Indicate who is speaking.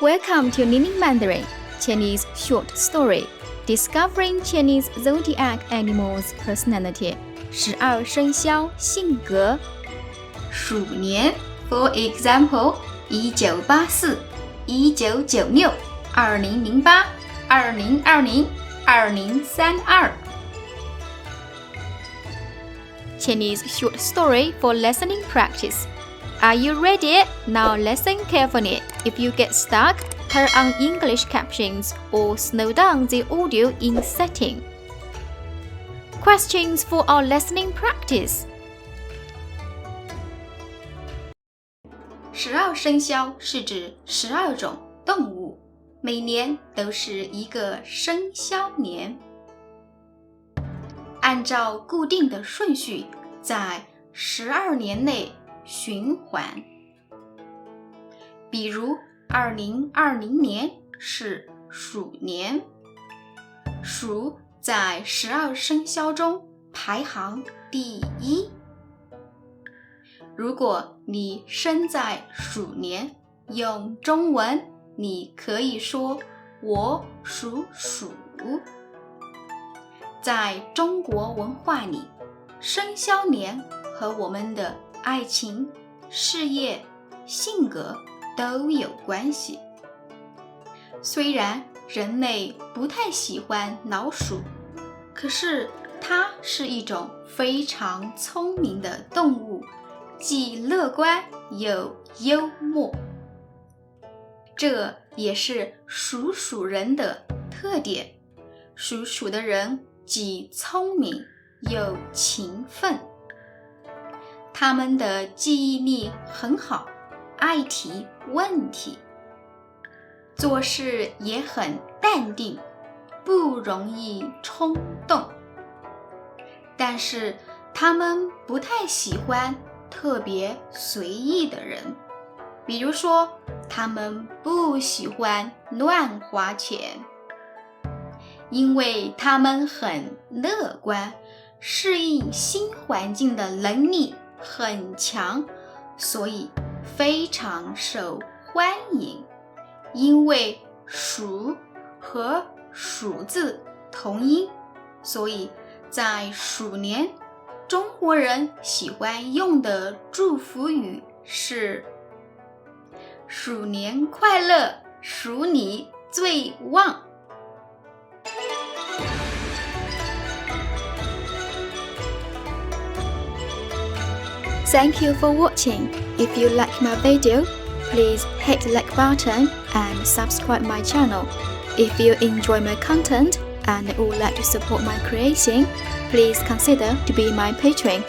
Speaker 1: Welcome to Learning Mandarin, Chinese short story, discovering Chinese zodiac animals' personality, 12生肖性格。鼠年 For example, 1984, 1996, 2008, 2020, 2032 Chinese short story for listening practice. Are you ready? Now listen carefully. If you get stuck, turn on English captions or slow down the audio in setting. Questions for our listening practice. 12生肖是指12种动物，每年都是一个生肖年。按照固定的顺序，在12年内循环。比如2020年是鼠年，鼠在12生肖中排行第1。如果你生在鼠年，用中文你可以说我属鼠。在中国文化里，生肖年和我们的爱情、事业、性格都有关系。虽然人类不太喜欢老鼠，可是它是一种非常聪明的动物，既乐观又幽默。这也是属鼠人的特点。属鼠的人既聪明又勤奋，他们的记忆力很好，爱提问题，做事也很淡定，不容易冲动。但是他们不太喜欢特别随意的人，比如说他们不喜欢乱花钱。因为他们很乐观，适应新环境的能力很强，所以非常受欢迎。因为鼠和鼠字同音，所以在鼠年，中国人喜欢用的祝福语是鼠年快乐，鼠你最旺。Thank you for watching. If you like my video, please hit the like button and subscribe my channel. If you enjoy my content and would like to support my creation, please consider to be my patron.